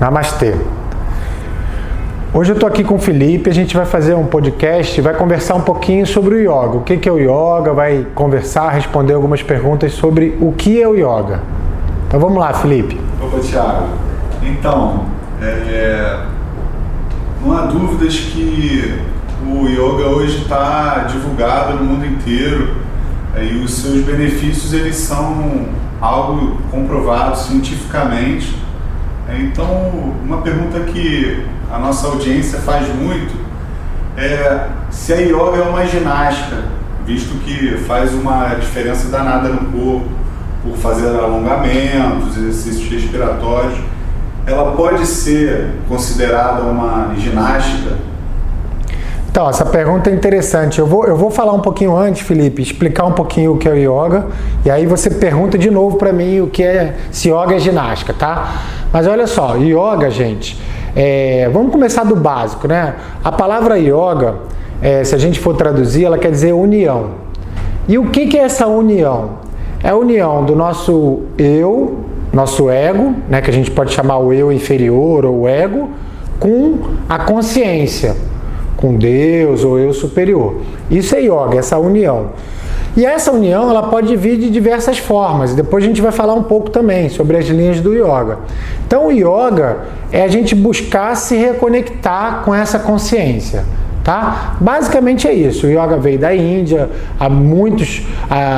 Namastê. Hoje eu estou aqui com o Felipe, a gente vai fazer um podcast, vai conversar um pouquinho sobre o yoga. O que é o yoga, vai conversar, responder algumas perguntas sobre o que é o yoga. Então vamos lá, Felipe. Opa, Thiago. Então, não há dúvidas que o yoga hoje está divulgado no mundo inteiro e os seus benefícios eles são algo comprovado cientificamente. Então, uma pergunta que a nossa audiência faz muito é se a yoga é uma ginástica, visto que faz uma diferença danada no corpo, por fazer alongamentos, exercícios respiratórios. Ela pode ser considerada uma ginástica? Então, essa pergunta é interessante. Eu vou falar um pouquinho antes, Felipe, explicar um pouquinho o que é o yoga, e aí você pergunta de novo para mim o que é, se yoga é ginástica, tá? Mas olha só, yoga, gente, vamos começar do básico, né? A palavra yoga, se a gente for traduzir, ela quer dizer união. E o que é essa união? É a união do nosso eu, nosso ego, né, que a gente pode chamar o eu inferior ou o ego, com a consciência, com Deus ou eu superior. Isso é yoga, essa união. E essa união ela pode vir de diversas formas. Depois a gente vai falar um pouco também sobre as linhas do yoga. Então o yoga é a gente buscar se reconectar com essa consciência. Tá? Basicamente é isso. O yoga veio da Índia há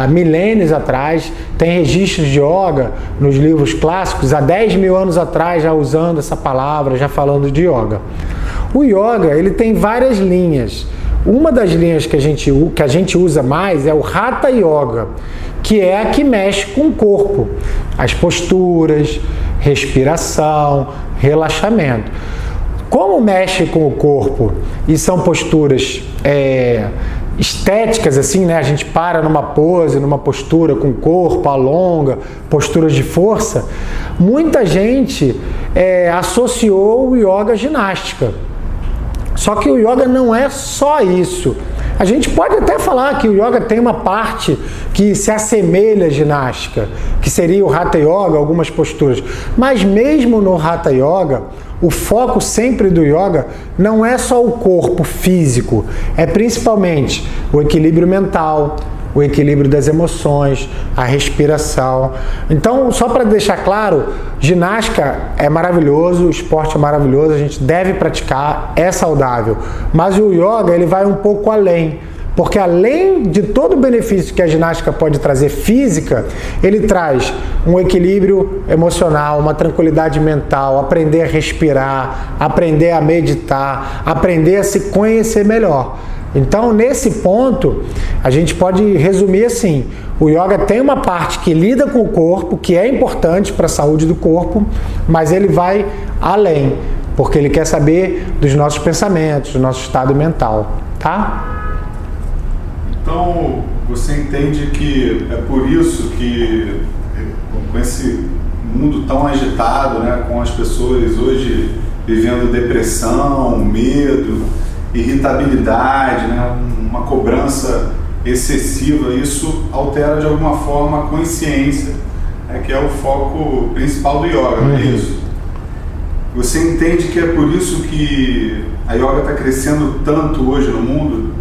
milênios atrás. Tem registros de yoga nos livros clássicos há 10 mil anos atrás, já usando essa palavra, já falando de yoga. O yoga ele tem várias linhas. Uma das linhas que a gente usa mais é o Hatha Yoga, que é a que mexe com o corpo, as posturas, respiração, relaxamento. Como mexe com o corpo e são posturas estéticas, assim, né? A gente para numa pose, numa postura com o corpo, alonga, posturas de força, muita gente associou o yoga à ginástica. Só que o yoga não é só isso. A gente pode até falar que o yoga tem uma parte que se assemelha à ginástica, que seria o Hatha Yoga, algumas posturas. Mas mesmo no Hatha Yoga, o foco sempre do yoga não é só o corpo físico, é principalmente o equilíbrio mental, o equilíbrio das emoções, a respiração. Então, só para deixar claro, ginástica é maravilhoso, o esporte é maravilhoso, a gente deve praticar, é saudável. Mas o yoga, ele vai um pouco além. Porque além de todo o benefício que a ginástica pode trazer física, ele traz um equilíbrio emocional, uma tranquilidade mental, aprender a respirar, aprender a meditar, aprender a se conhecer melhor. Então, nesse ponto, a gente pode resumir assim, o yoga tem uma parte que lida com o corpo, que é importante para a saúde do corpo, mas ele vai além, porque ele quer saber dos nossos pensamentos, do nosso estado mental, tá? Então, você entende que é por isso que, com esse mundo tão agitado, né, com as pessoas hoje vivendo depressão, medo, irritabilidade, né, uma cobrança excessiva, isso altera de alguma forma a consciência, que é o foco principal do yoga, não é isso? Você entende que é por isso que a yoga está crescendo tanto hoje no mundo?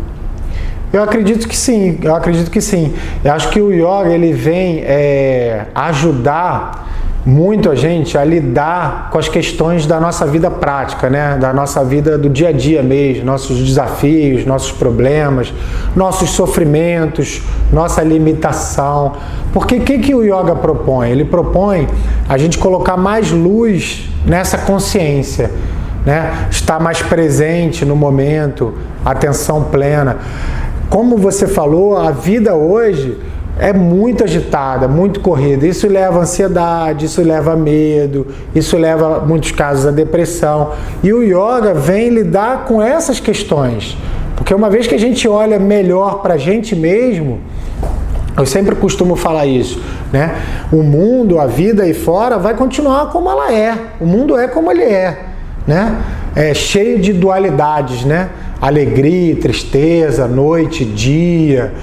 Eu acredito que sim, eu acho que o yoga ele vem ajudar muito a gente a lidar com as questões da nossa vida prática, né? Da nossa vida do dia a dia mesmo, nossos desafios, nossos problemas, nossos sofrimentos, nossa limitação. Porque o que o yoga propõe? Ele propõe a gente colocar mais luz nessa consciência, né? Estar mais presente no momento, atenção plena. Como você falou, a vida hoje é muito agitada, muito corrida. Isso leva a ansiedade, isso leva a medo, isso leva, em muitos casos, a depressão. E o yoga vem lidar com essas questões. Porque uma vez que a gente olha melhor para a gente mesmo, eu sempre costumo falar isso, né? O mundo, a vida aí fora vai continuar como ela é. O mundo é como ele é, né? É cheio de dualidades, né? Alegria, tristeza, noite, dia,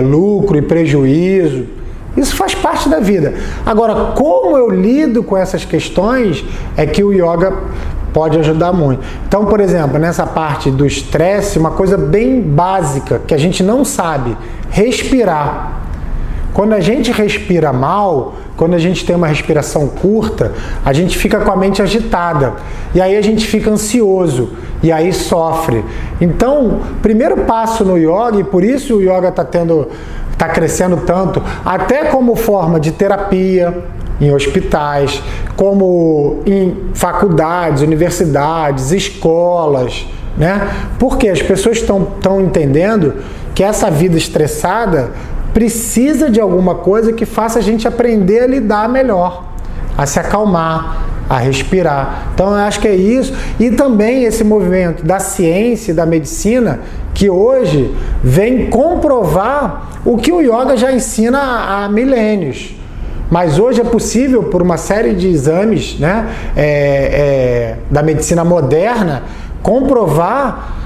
lucro e prejuízo. Isso faz parte da vida. Agora, como eu lido com essas questões é que o yoga pode ajudar muito. Então, por exemplo, nessa parte do estresse, uma coisa bem básica que a gente não sabe, respirar. Quando a gente respira mal, quando a gente tem uma respiração curta, a gente fica com a mente agitada. E aí a gente fica ansioso. E aí sofre. Então, primeiro passo no yoga, e por isso o yoga está crescendo tanto, até como forma de terapia em hospitais, como em faculdades, universidades, escolas, né? Porque as pessoas estão entendendo que essa vida estressada precisa de alguma coisa que faça a gente aprender a lidar melhor, a se acalmar, a respirar. Então eu acho que é isso. E também esse movimento da ciência e da medicina que hoje vem comprovar o que o yoga já ensina há milênios. Mas hoje é possível, por uma série de exames, né, da medicina moderna, comprovar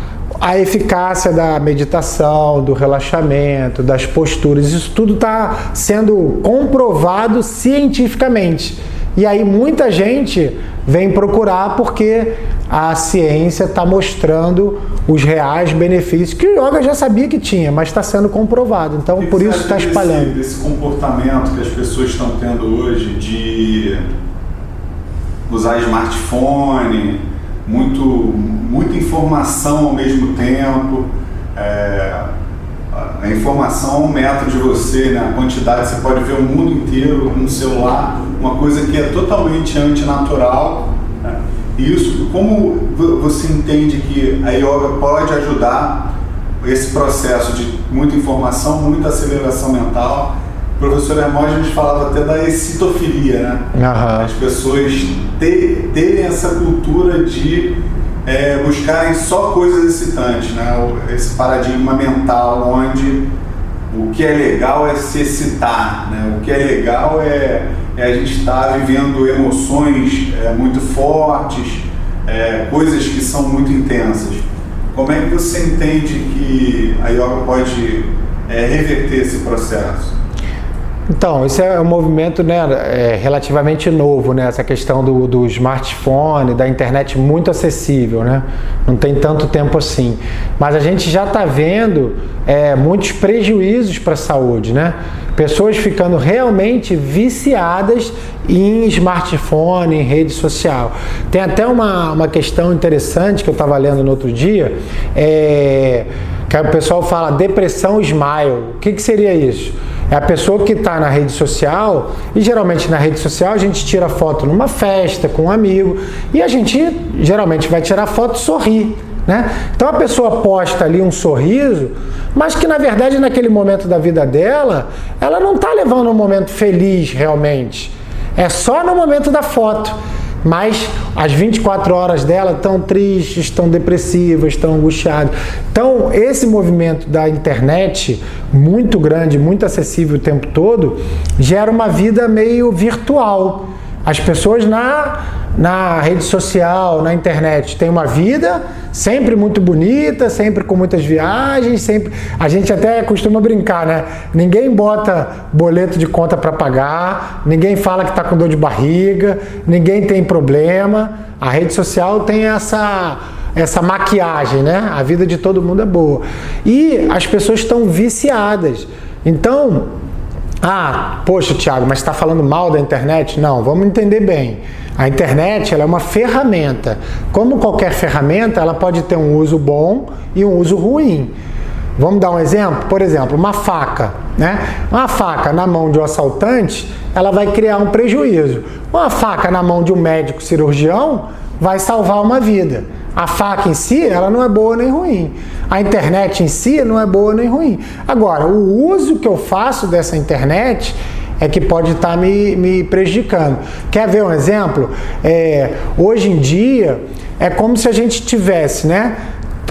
a eficácia da meditação, do relaxamento, das posturas. Isso tudo está sendo comprovado cientificamente. E aí muita gente vem procurar porque a ciência está mostrando os reais benefícios que o yoga já sabia que tinha, mas está sendo comprovado. Então, por isso está espalhando. Esse comportamento que as pessoas estão tendo hoje de usar smartphone, muita informação ao mesmo tempo, a informação a 1 metro de você, né? A quantidade, você pode ver o mundo inteiro no celular, uma coisa que é totalmente antinatural, né? Isso, como você entende que a yoga pode ajudar esse processo de muita informação, muita aceleração mental? O professor Hermógenes falava até da excitofilia, né? Uhum. As pessoas terem essa cultura de buscarem só coisas excitantes, né? Esse paradigma mental onde o que é legal é se excitar, né? O que é legal é a gente estar vivendo emoções muito fortes, coisas que são muito intensas. Como é que você entende que a yoga pode reverter esse processo? Então, esse é um movimento, né, relativamente novo, né, essa questão do smartphone, da internet muito acessível, né, não tem tanto tempo assim, mas a gente já está vendo muitos prejuízos para a saúde, né, pessoas ficando realmente viciadas em smartphone, em rede social. Tem até uma questão interessante que eu estava lendo no outro dia, que o pessoal fala depressão smile. O que seria isso? É a pessoa que está na rede social, e geralmente na rede social a gente tira foto numa festa, com um amigo, e a gente geralmente vai tirar foto e sorrir, né? Então a pessoa posta ali um sorriso, mas que na verdade naquele momento da vida dela, ela não está levando um momento feliz realmente. É só no momento da foto. Mas as 24 horas dela estão tristes, estão depressivas, estão angustiadas. Então, esse movimento da internet, muito grande, muito acessível o tempo todo, gera uma vida meio virtual. As pessoas na rede social, na internet, têm uma vida sempre muito bonita, sempre com muitas viagens, sempre. A gente até costuma brincar, né? Ninguém bota boleto de conta para pagar, ninguém fala que está com dor de barriga, ninguém tem problema. A rede social tem essa maquiagem, né? A vida de todo mundo é boa. E as pessoas estão viciadas. Então, poxa, Thiago, mas você está falando mal da internet? Não, vamos entender bem. A internet ela é uma ferramenta. Como qualquer ferramenta, ela pode ter um uso bom e um uso ruim. Vamos dar um exemplo? Por exemplo, uma faca, né? Uma faca na mão de um assaltante, ela vai criar um prejuízo. Uma faca na mão de um médico cirurgião vai salvar uma vida. A faca em si, ela não é boa nem ruim. A internet em si não é boa nem ruim. Agora, o uso que eu faço dessa internet é que pode estar me prejudicando. Quer ver um exemplo? Hoje em dia, é como se a gente tivesse, né?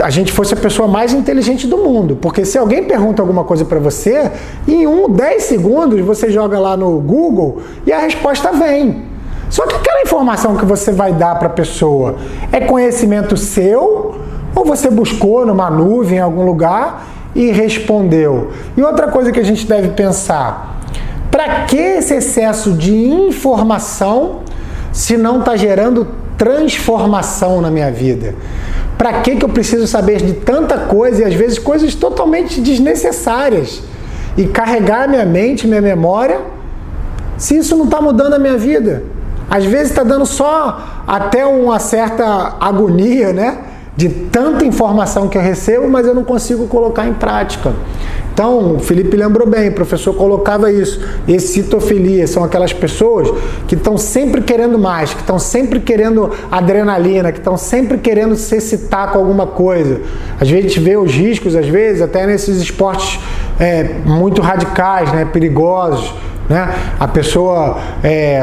A gente fosse a pessoa mais inteligente do mundo. Porque se alguém pergunta alguma coisa para você, em 10 segundos você joga lá no Google e a resposta vem. Só que aquela informação que você vai dar para a pessoa é conhecimento seu ou você buscou numa nuvem em algum lugar e respondeu? E outra coisa que a gente deve pensar, Para que esse excesso de informação se não está gerando transformação na minha vida? Para que eu preciso saber de tanta coisa e às vezes coisas totalmente desnecessárias e carregar minha mente, minha memória, se isso não está mudando a minha vida? Às vezes está dando só até uma certa agonia, né? De tanta informação que eu recebo, mas eu não consigo colocar em prática. Então, o Felipe lembrou bem, o professor colocava isso. Excitofilia são aquelas pessoas que estão sempre querendo mais, que estão sempre querendo adrenalina, que estão sempre querendo se excitar com alguma coisa. Às vezes a gente vê os riscos, às vezes, até nesses esportes muito radicais, né, perigosos. Né? A pessoa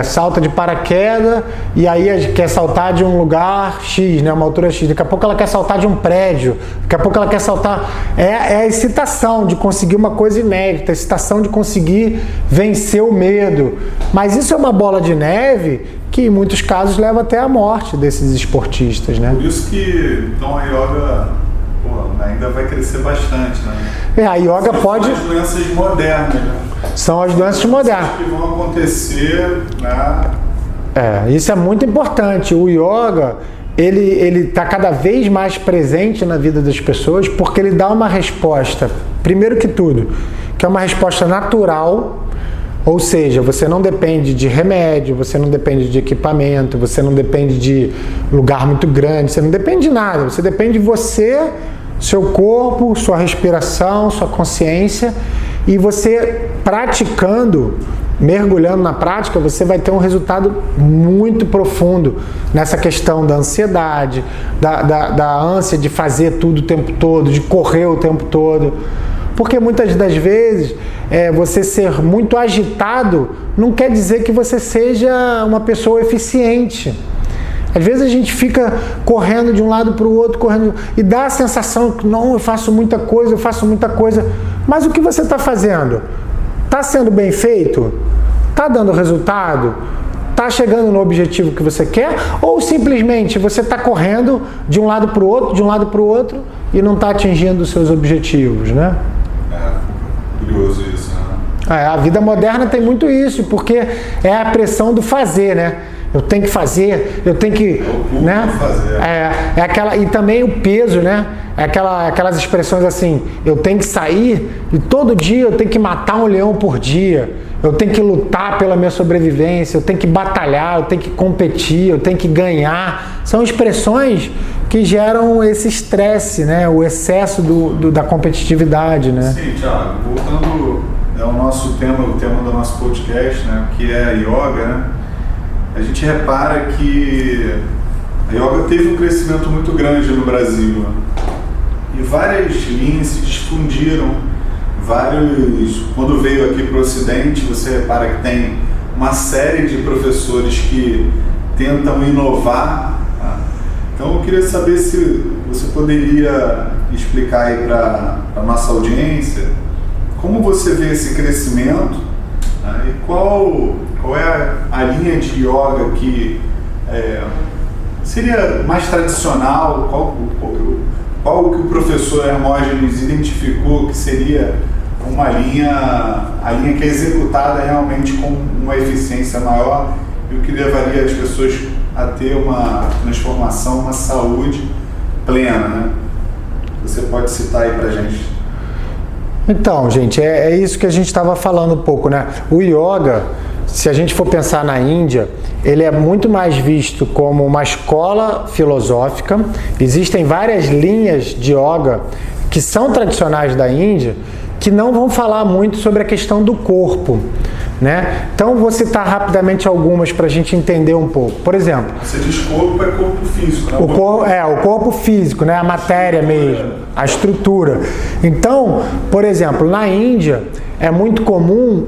salta de paraquedas e aí quer saltar de um lugar X, né? Uma altura X. Daqui a pouco ela quer saltar de um prédio, daqui a pouco ela quer saltar. É a excitação de conseguir uma coisa inédita, a excitação de conseguir vencer o medo. Mas isso é uma bola de neve que em muitos casos leva até a morte desses esportistas, né? Por isso que então a yoga ainda vai crescer bastante, né? A yoga pode... São as doenças modernas, né? São as doenças modernas. Que vão acontecer, né? Isso é muito importante. O yoga, ele está cada vez mais presente na vida das pessoas porque ele dá uma resposta, primeiro que tudo, que é uma resposta natural, ou seja, você não depende de remédio, você não depende de equipamento, você não depende de lugar muito grande, você não depende de nada, você depende de você, seu corpo, sua respiração, sua consciência, e você praticando, mergulhando na prática, você vai ter um resultado muito profundo nessa questão da ansiedade, da ânsia de fazer tudo o tempo todo, de correr o tempo todo. Porque muitas das vezes você ser muito agitado não quer dizer que você seja uma pessoa eficiente. Às vezes a gente fica correndo de um lado para o outro, correndo, e dá a sensação que não, eu faço muita coisa, mas o que você está fazendo? Está sendo bem feito? Está dando resultado? Está chegando no objetivo que você quer? Ou simplesmente você está correndo de um lado para o outro, e não está atingindo os seus objetivos, né? Curioso isso, né? A vida moderna tem muito isso, porque é a pressão do fazer, né? Eu tenho que fazer, eu tenho que, né? Fazer. Aquela, e também o peso, né? Aquelas expressões assim, eu tenho que sair e todo dia eu tenho que matar um leão por dia, eu tenho que lutar pela minha sobrevivência, eu tenho que batalhar, eu tenho que competir, eu tenho que ganhar. São expressões que geram esse estresse, né? O excesso da competitividade, né? Sim, Thiago, voltando ao nosso tema, o tema do nosso podcast, né? Que é a yoga, né? A gente repara que a yoga teve um crescimento muito grande no Brasil, né? E várias linhas se difundiram, quando veio aqui para o Ocidente, você repara que tem uma série de professores que tentam inovar, tá? Então eu queria saber se você poderia explicar aí para a nossa audiência como você vê esse crescimento, tá? E qual é a linha de yoga que seria mais tradicional, qual que o professor Hermógenes identificou que seria a linha que é executada realmente com uma eficiência maior e o que levaria as pessoas a ter uma transformação, uma saúde plena, né? Você pode citar aí pra gente. Então, gente, é isso que a gente estava falando um pouco, né? O yoga, se a gente for pensar na Índia, ele é muito mais visto como uma escola filosófica. Existem várias linhas de yoga que são tradicionais da Índia, que não vão falar muito sobre a questão do corpo, né? Então, vou citar rapidamente algumas para a gente entender um pouco. Por exemplo... Você diz corpo, é corpo físico, né? O corpo físico, né? A matéria mesmo, a estrutura. Então, por exemplo, na Índia, é muito comum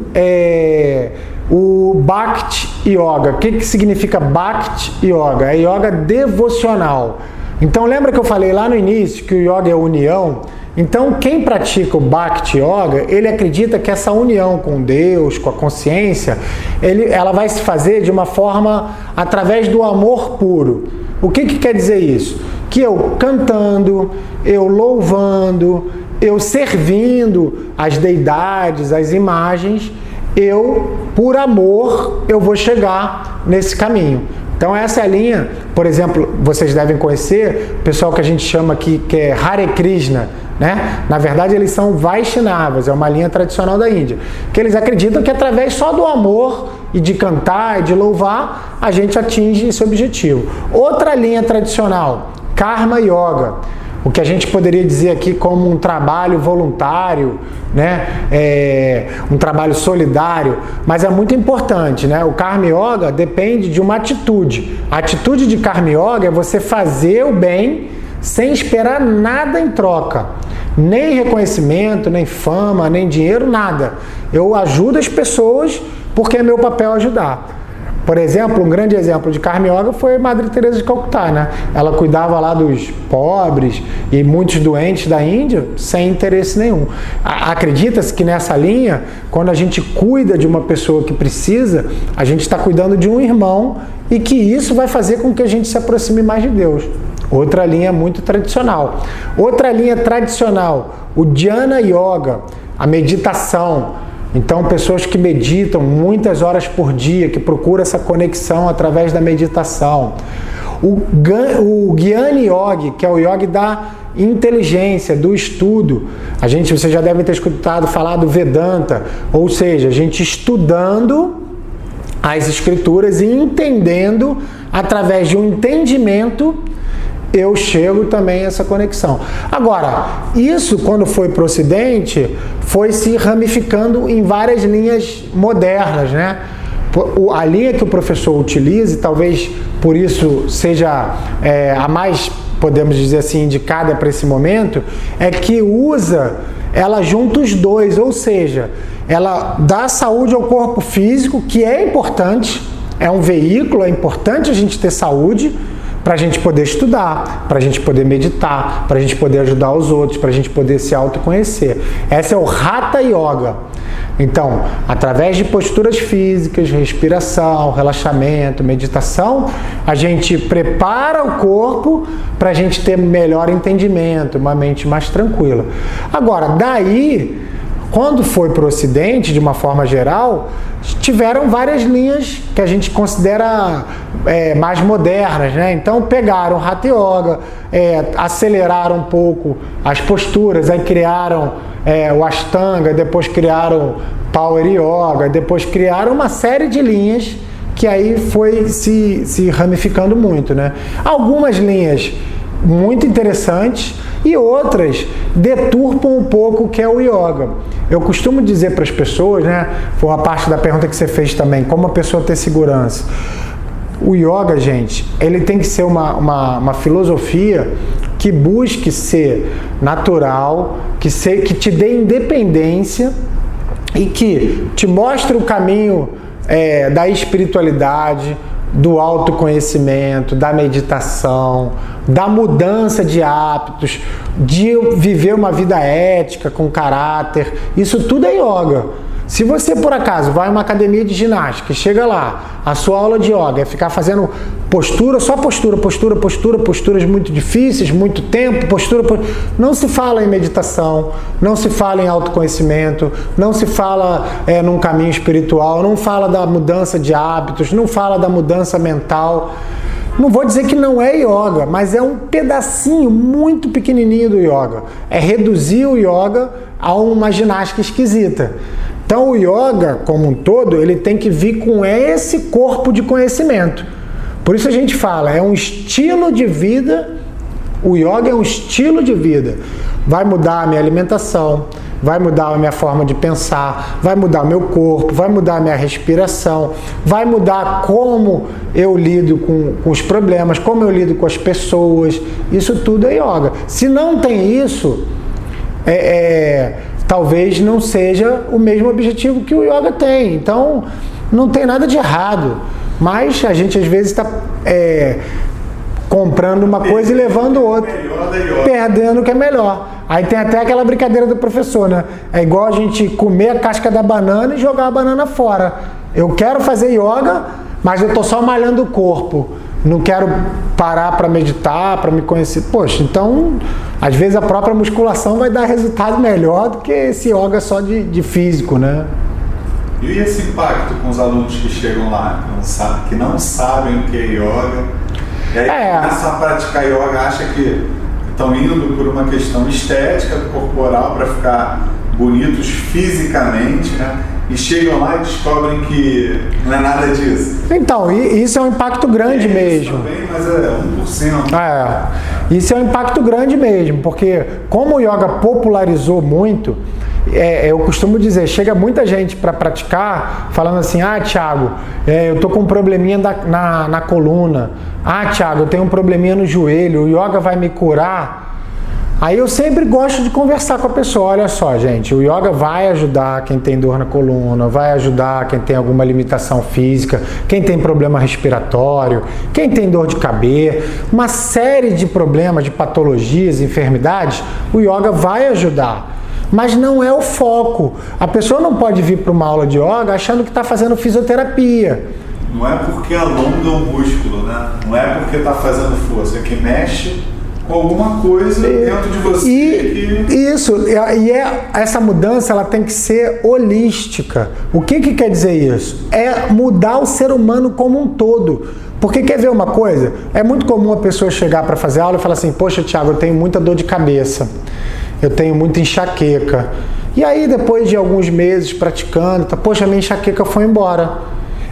o Bhakti Yoga. O que significa Bhakti Yoga? É yoga devocional. Então, lembra que eu falei lá no início que o yoga é união? Então, quem pratica o Bhakti Yoga, ele acredita que essa união com Deus, com a consciência, ela vai se fazer de uma forma através do amor puro. O que quer dizer isso? Que eu cantando, eu louvando, eu servindo as deidades, as imagens, por amor, eu vou chegar nesse caminho. Então essa é a linha, por exemplo, vocês devem conhecer, o pessoal que a gente chama aqui, que é Hare Krishna, né? Na verdade eles são Vaishnavas, é uma linha tradicional da Índia, que eles acreditam que através só do amor e de cantar e de louvar, a gente atinge esse objetivo. Outra linha tradicional, Karma Yoga, o que a gente poderia dizer aqui como um trabalho voluntário, né? Um trabalho solidário, mas é muito importante, né? O Karma Yoga depende de uma atitude. A atitude de Karma Yoga é você fazer o bem sem esperar nada em troca. Nem reconhecimento, nem fama, nem dinheiro, nada. Eu ajudo as pessoas porque é meu papel ajudar. Por exemplo, um grande exemplo de Karma Yoga foi a Madre Teresa de Calcutá, né? Ela cuidava lá dos pobres e muitos doentes da Índia sem interesse nenhum. Acredita-se que nessa linha, quando a gente cuida de uma pessoa que precisa, a gente está cuidando de um irmão e que isso vai fazer com que a gente se aproxime mais de Deus. Outra linha muito tradicional. Outra linha tradicional, o Dhyana Yoga, a meditação. Então, pessoas que meditam muitas horas por dia, que procuram essa conexão através da meditação. O Jnana Yoga, que é o yoga da inteligência, do estudo. Vocês já devem ter escutado falar do Vedanta, ou seja, a gente estudando as escrituras e entendendo, através de um entendimento, eu chego também a essa conexão. Agora, isso quando foi para o Ocidente, foi se ramificando em várias linhas modernas, né? A linha que o professor utiliza, e talvez por isso seja a mais, podemos dizer assim, indicada para esse momento, é que ela junta os dois, ou seja, ela dá saúde ao corpo físico, que é importante, é um veículo, é importante a gente ter saúde, para a gente poder estudar, para a gente poder meditar, para a gente poder ajudar os outros, para a gente poder se autoconhecer. Essa é o Hatha Yoga. Então, através de posturas físicas, respiração, relaxamento, meditação, a gente prepara o corpo para a gente ter melhor entendimento, uma mente mais tranquila. Agora, daí, quando foi para o Ocidente, de uma forma geral, tiveram várias linhas que a gente considera mais modernas, né? Então pegaram o Hatha Yoga, aceleraram um pouco as posturas, aí criaram o Ashtanga, depois criaram Power Yoga, depois criaram uma série de linhas que aí foi se ramificando muito, né? Algumas linhas muito interessantes e outras deturpam um pouco o que é o yoga. Eu costumo dizer para as pessoas, né, foi uma parte da pergunta que você fez também, como a pessoa ter segurança. O yoga, gente, ele tem que ser uma filosofia que busque ser natural, que te dê independência e que te mostre o caminho da espiritualidade, do autoconhecimento, da meditação, da mudança de hábitos, de viver uma vida ética, com caráter. Isso tudo é yoga. Se você, por acaso, vai a uma academia de ginástica e chega lá, a sua aula de yoga é ficar fazendo só posturas muito difíceis, muito tempo, não se fala em meditação, não se fala em autoconhecimento, não se fala num caminho espiritual, não fala da mudança de hábitos, não fala da mudança mental. Não vou dizer que não é yoga, mas é um pedacinho muito pequenininho do yoga. É reduzir o yoga a uma ginástica esquisita. Então o yoga, como um todo, ele tem que vir com esse corpo de conhecimento. Por isso a gente fala, é um estilo de vida, o yoga é um estilo de vida. Vai mudar a minha alimentação, vai mudar a minha forma de pensar, vai mudar o meu corpo, vai mudar a minha respiração, vai mudar como eu lido com os problemas, como eu lido com as pessoas. Isso tudo é yoga. Se não tem isso, talvez não seja o mesmo objetivo que o yoga tem. Então, não tem nada de errado. Mas a gente às vezes está comprando uma coisa e levando outra, perdendo o que é melhor. Aí tem até aquela brincadeira do professor, né? É igual a gente comer a casca da banana e jogar a banana fora. Eu quero fazer yoga, mas eu estou só malhando o corpo. Não quero parar para meditar, para me conhecer. Poxa, então, às vezes a própria musculação vai dar resultado melhor do que esse yoga só de físico, né? E esse impacto com os alunos que chegam lá, que não sabem o que é yoga, e aí começam a praticar yoga, acha que estão indo por uma questão estética, corporal, para ficar bonitos fisicamente, né? E chegam lá e descobrem que não é nada disso. Então, isso é um impacto grande mesmo. Também, mas é 1%. Isso é um impacto grande mesmo, porque como o yoga popularizou muito, eu costumo dizer, chega muita gente para praticar falando assim, Thiago, eu tô com um probleminha na coluna, Thiago, eu tenho um probleminha no joelho, o yoga vai me curar. Aí eu sempre gosto de conversar com a pessoa, olha só, gente, o yoga vai ajudar quem tem dor na coluna, vai ajudar quem tem alguma limitação física, quem tem problema respiratório, quem tem dor de cabeça, uma série de problemas, de patologias, enfermidades, o yoga vai ajudar. Mas não é o foco. A pessoa não pode vir para uma aula de yoga achando que está fazendo fisioterapia. Não é porque alonga o músculo, né? Não é porque está fazendo força, é que mexe com alguma coisa dentro de você. Essa mudança ela tem que ser holística. O que quer dizer isso? É mudar o ser humano como um todo. Porque quer ver uma coisa? É muito comum a pessoa chegar para fazer aula e falar assim, poxa, Thiago, eu tenho muita dor de cabeça. Eu tenho muita enxaqueca. E aí, depois de alguns meses praticando, poxa, minha enxaqueca foi embora.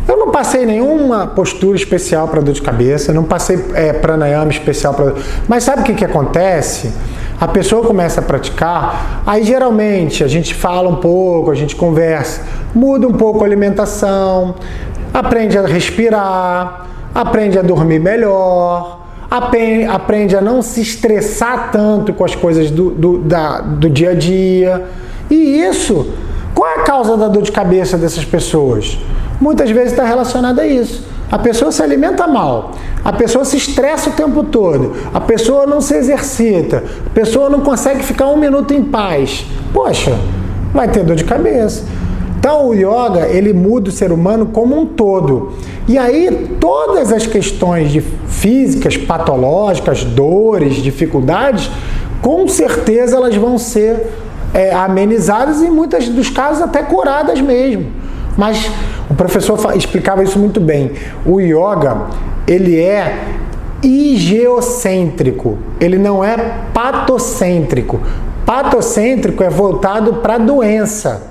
Eu não passei nenhuma postura especial para dor de cabeça, não passei pranayama especial para... Mas sabe o que acontece? A pessoa começa a praticar, aí geralmente a gente fala um pouco, a gente conversa, muda um pouco a alimentação, aprende a respirar, aprende a dormir melhor, aprende a não se estressar tanto com as coisas do dia a dia. E isso, qual é a causa da dor de cabeça dessas pessoas? Muitas vezes está relacionada a isso. A pessoa se alimenta mal, a pessoa se estressa o tempo todo, a pessoa não se exercita, a pessoa não consegue ficar um minuto em paz. Poxa, vai ter dor de cabeça. Então o yoga, ele muda o ser humano como um todo. E aí todas as questões físicas, patológicas, dores, dificuldades, com certeza elas vão ser amenizadas e em muitos dos casos até curadas mesmo. Mas o professor explicava isso muito bem. O yoga, ele é higiocêntrico, ele não é patocêntrico. Patocêntrico é voltado para a doença.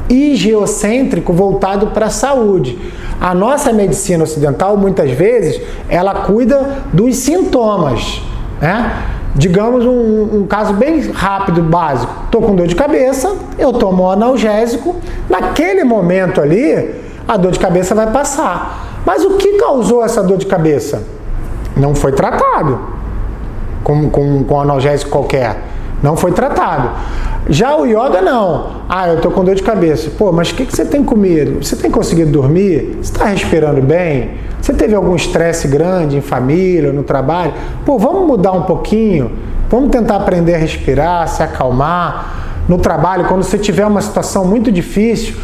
Higiocêntrico voltado para a saúde. A nossa medicina ocidental, muitas vezes, ela cuida dos sintomas, né? Digamos um caso bem rápido, básico. Estou com dor de cabeça, eu tomo um analgésico, naquele momento ali, a dor de cabeça vai passar. Mas o que causou essa dor de cabeça? Não foi tratado com analgésico qualquer. Não foi tratado. Já o yoga não. Eu tô com dor de cabeça. Pô, mas o que você tem comido? Você tem conseguido dormir? Você está respirando bem? Você teve algum estresse grande em família, no trabalho? Pô, vamos mudar um pouquinho? Vamos tentar aprender a respirar, se acalmar. No trabalho, quando você tiver uma situação muito difícil,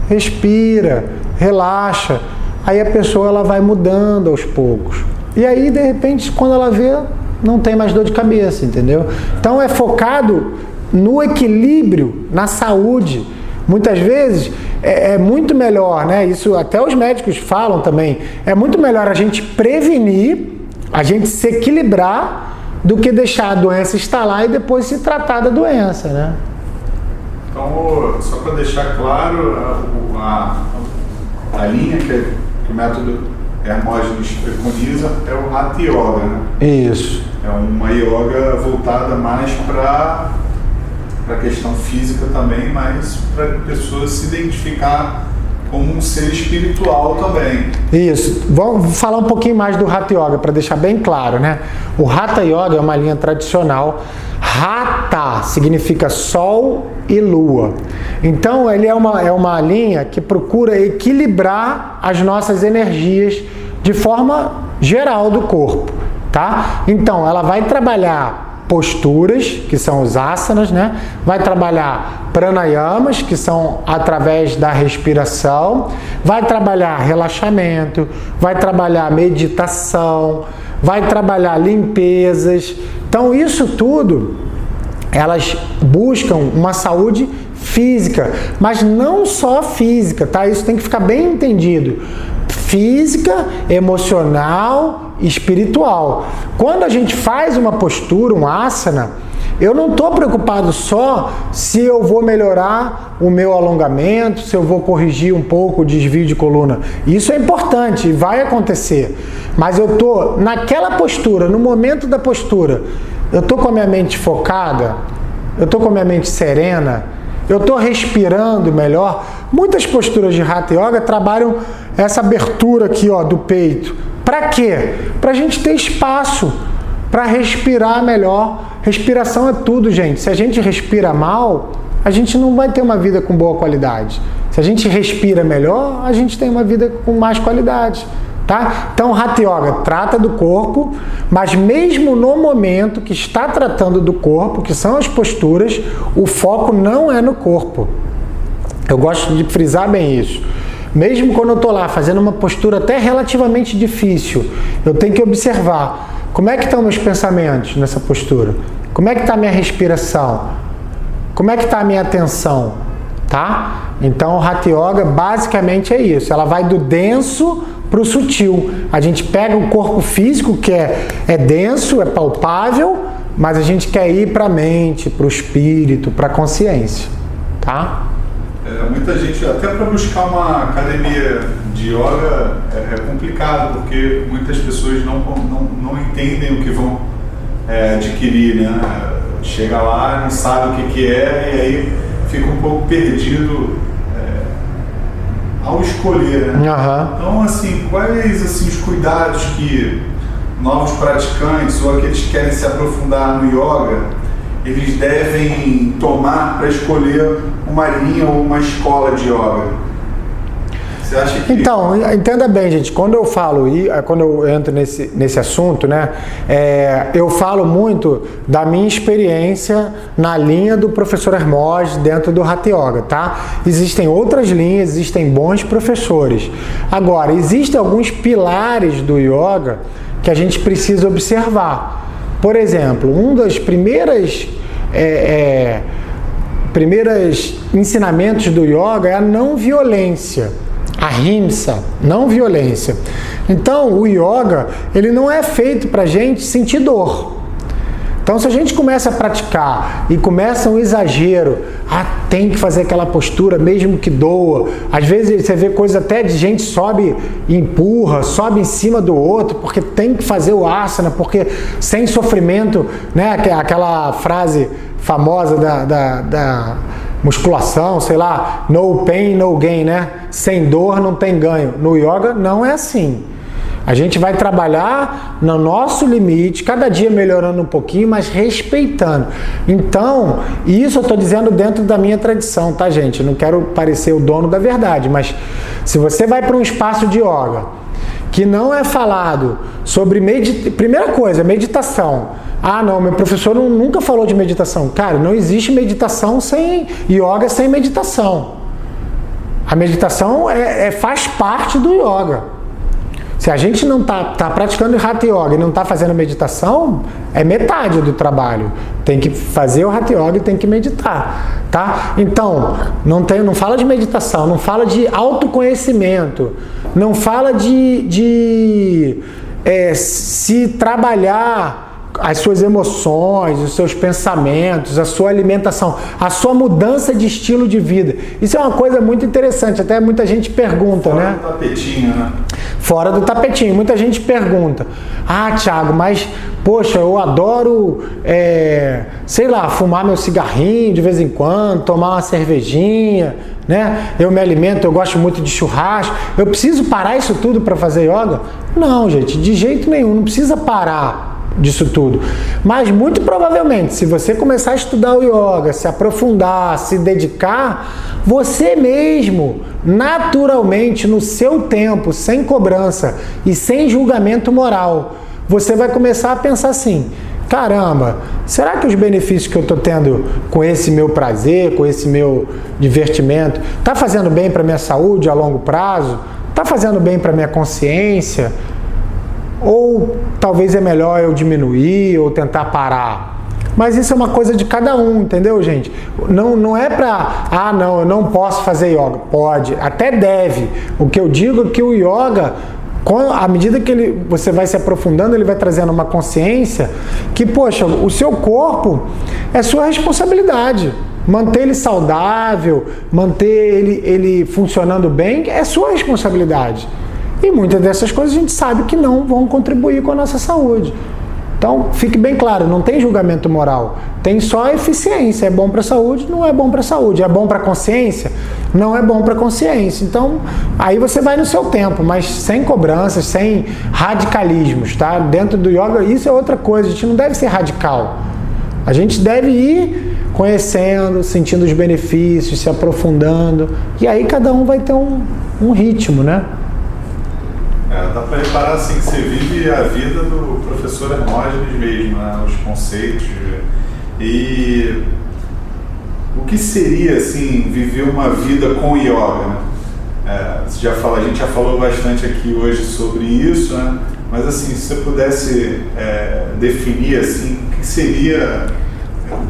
respira, relaxa. Aí a pessoa ela vai mudando aos poucos. E aí, de repente, quando ela vê, não tem mais dor de cabeça, entendeu? Então é focado no equilíbrio, na saúde. Muitas vezes é muito melhor, né? Isso até os médicos falam também. É muito melhor a gente prevenir, a gente se equilibrar, do que deixar a doença instalar e depois se tratar da doença, né? Então, só para deixar claro, a linha que o método Hermógenes preconiza é o Hatha Yoga, né? Isso. É uma yoga voltada mais para a questão física também, mas para a pessoa se identificar como um ser espiritual também. Isso. Vamos falar um pouquinho mais do Hatha Yoga, para deixar bem claro, né? O Hatha Yoga é uma linha tradicional. Hatha significa sol e lua. Então, ele é uma linha que procura equilibrar as nossas energias de forma geral do corpo, tá? Então, ela vai trabalhar posturas, que são os asanas, né? Vai trabalhar pranayamas, que são através da respiração, vai trabalhar relaxamento, vai trabalhar meditação, vai trabalhar limpezas. Então, isso tudo elas buscam uma saúde física, mas não só física, tá? Isso tem que ficar bem entendido. Física, emocional, espiritual. Quando a gente faz uma postura, um asana, eu não estou preocupado só se eu vou melhorar o meu alongamento, se eu vou corrigir um pouco o desvio de coluna. Isso é importante e vai acontecer. Mas eu estou naquela postura, no momento da postura, eu estou com a minha mente focada, eu estou com a minha mente serena, eu estou respirando melhor. Muitas posturas de Hatha Yoga trabalham essa abertura aqui, ó, do peito. Para quê? Para a gente ter espaço para respirar melhor. Respiração é tudo, gente. Se a gente respira mal, a gente não vai ter uma vida com boa qualidade. Se a gente respira melhor, a gente tem uma vida com mais qualidade. Tá? Então, Hatha Yoga trata do corpo, mas mesmo no momento que está tratando do corpo, que são as posturas, o foco não é no corpo. Eu gosto de frisar bem isso. Mesmo quando eu estou lá fazendo uma postura até relativamente difícil, eu tenho que observar como é que estão meus pensamentos nessa postura, como é que está a minha respiração, como é que está a minha atenção, tá? Então, o Hatha Yoga basicamente é isso, ela vai do denso para o sutil. A gente pega o corpo físico, que é denso, é palpável, mas a gente quer ir para a mente, para o espírito, para a consciência, tá? Muita gente, até para buscar uma academia de yoga é complicado, porque muitas pessoas não entendem o que vão adquirir, né? Chega lá, não sabe o que é, e aí fica um pouco perdido ao escolher, né? Uhum. Então, assim, quais assim, os cuidados que novos praticantes ou aqueles que querem se aprofundar no yoga eles devem tomar para escolher uma linha ou uma escola de yoga? Você acha que... Então, entenda bem, gente, quando eu entro nesse assunto, né, eu falo muito da minha experiência na linha do professor Hermos dentro do Hatha Yoga, tá? Existem outras linhas, existem bons professores. Agora, existem alguns pilares do yoga que a gente precisa observar. Por exemplo, um dos primeiros ensinamentos do yoga é a não violência, a ahimsa, não violência. Então, o yoga, ele não é feito para a gente sentir dor. Então, se a gente começa a praticar e começa um exagero, tem que fazer aquela postura mesmo que doa. Às vezes você vê coisa até de gente sobe e empurra, sobe em cima do outro, porque tem que fazer o asana, porque sem sofrimento, né? Aquela frase famosa da musculação, sei lá, no pain, no gain, né? Sem dor não tem ganho. No yoga não é assim. A gente vai trabalhar no nosso limite, cada dia melhorando um pouquinho, mas respeitando. Então, isso eu estou dizendo dentro da minha tradição, tá, gente? Eu não quero parecer o dono da verdade, mas se você vai para um espaço de yoga que não é falado sobre primeira coisa, meditação. Não, meu professor nunca falou de meditação. Cara, não existe meditação sem yoga, sem meditação. A meditação faz parte do yoga. Se a gente não está praticando Hatha Yoga e não está fazendo meditação, é metade do trabalho. Tem que fazer o Hatha Yoga e tem que meditar, tá? Então, não fala de meditação, não fala de autoconhecimento, não fala de se trabalhar as suas emoções, os seus pensamentos, a sua alimentação, a sua mudança de estilo de vida. Isso é uma coisa muito interessante, até muita gente pergunta, né? Fora do tapetinho, né? Fora do tapetinho. Muita gente pergunta, Thiago, mas, poxa, eu adoro, sei lá, fumar meu cigarrinho de vez em quando, tomar uma cervejinha, né? Eu me alimento, eu gosto muito de churrasco. Eu preciso parar isso tudo para fazer yoga? Não, gente, de jeito nenhum, não precisa parar disso tudo. Mas muito provavelmente, se você começar a estudar o yoga, se aprofundar, se dedicar, você mesmo, naturalmente, no seu tempo, sem cobrança e sem julgamento moral, você vai começar a pensar assim: caramba, será que os benefícios que eu estou tendo com esse meu prazer, com esse meu divertimento, está fazendo bem para a minha saúde a longo prazo? Está fazendo bem para a minha consciência? Ou talvez é melhor eu diminuir ou tentar parar? Mas isso é uma coisa de cada um, entendeu, gente? Não é pra, não, eu não posso fazer yoga. Pode, até deve. O que eu digo é que o yoga, à medida que você vai se aprofundando, ele vai trazendo uma consciência que, poxa, o seu corpo é sua responsabilidade. Manter ele saudável, manter ele funcionando bem, é sua responsabilidade. E muitas dessas coisas a gente sabe que não vão contribuir com a nossa saúde. Então, fique bem claro, não tem julgamento moral. Tem só eficiência. É bom para a saúde, não é bom para a saúde. É bom para a consciência? Não é bom para a consciência. Então, aí você vai no seu tempo, mas sem cobranças, sem radicalismos, tá? Dentro do yoga, isso é outra coisa. A gente não deve ser radical. A gente deve ir conhecendo, sentindo os benefícios, se aprofundando. E aí cada um vai ter um ritmo, né? Dá para reparar assim que você vive a vida do professor Hermógenes mesmo, né? Os conceitos. E o que seria assim viver uma vida com yoga? Né? A gente já falou bastante aqui hoje sobre isso, né? Mas assim, se você pudesse definir assim, o que seria, o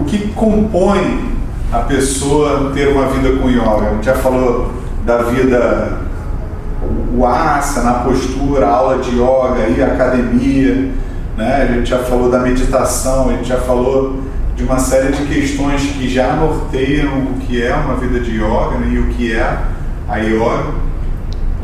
que compõe a pessoa ter uma vida com yoga? A gente já falou da vida, o asana, a postura, a aula de yoga, ir à academia, né? A gente já falou da meditação, a gente já falou de uma série de questões que já norteiam o que é uma vida de yoga, né? E o que é a yoga.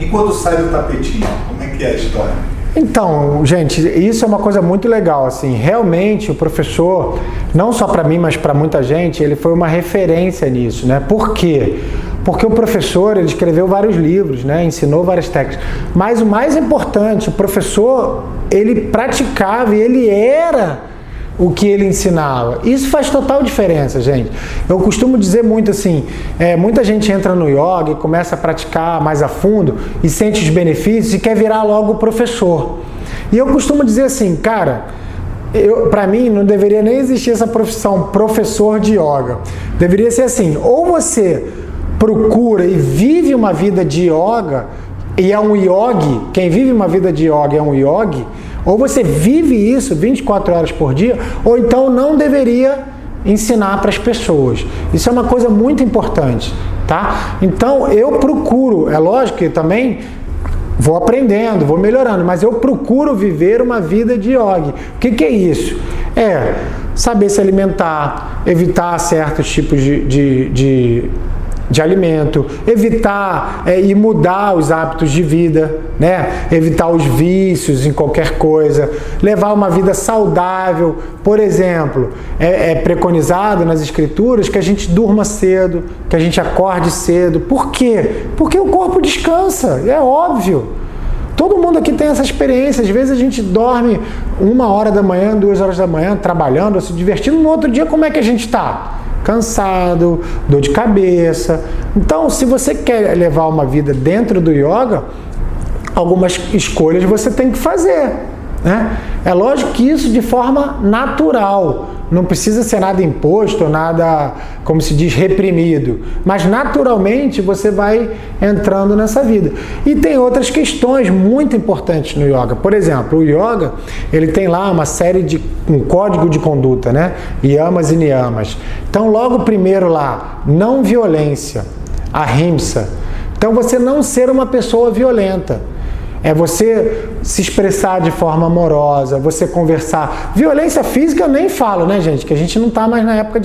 E quando sai do tapetinho, como é que é a história? Então, gente, isso é uma coisa muito legal, assim, realmente o professor, não só para mim, mas para muita gente, ele foi uma referência nisso, né? Por quê? Porque o professor, ele escreveu vários livros, né? Ensinou várias técnicas, mas o mais importante, o professor, ele praticava e ele era o que ele ensinava. Isso faz total diferença, gente. Eu costumo dizer muito assim, muita gente entra no yoga e começa a praticar mais a fundo e sente os benefícios e quer virar logo professor. E eu costumo dizer assim, cara, para mim não deveria nem existir essa profissão, professor de yoga. Deveria ser assim, ou você procura e vive uma vida de yoga e é um yogi, quem vive uma vida de yoga é um yogi, ou você vive isso 24 horas por dia, ou então não deveria ensinar para as pessoas. Isso é uma coisa muito importante, tá? Então eu procuro, é lógico que também vou aprendendo, vou melhorando, mas eu procuro viver uma vida de yogi. O que é isso? É saber se alimentar, evitar certos tipos de alimento, evitar e mudar os hábitos de vida, né? Evitar os vícios em qualquer coisa, levar uma vida saudável. Por exemplo, é preconizado nas escrituras que a gente durma cedo, que a gente acorde cedo. Por quê? Porque o corpo descansa, é óbvio. Todo mundo aqui tem essa experiência. Às vezes a gente dorme 1 hora da manhã, 2 horas da manhã, trabalhando, se divertindo. No outro dia, como é que a gente está? Cansado, dor de cabeça. Então, se você quer levar uma vida dentro do yoga, algumas escolhas você tem que fazer, né? É lógico que isso de forma natural, não precisa ser nada imposto, nada, como se diz, reprimido, mas naturalmente você vai entrando nessa vida. E tem outras questões muito importantes no yoga. Por exemplo, o yoga, ele tem lá uma série de um código de conduta, né? Yamas e niyamas. Então, logo primeiro lá, não violência, ahimsa. Então, você não ser uma pessoa violenta. É você se expressar de forma amorosa, você conversar. Violência física eu nem falo, né, gente? Que a gente não está mais na época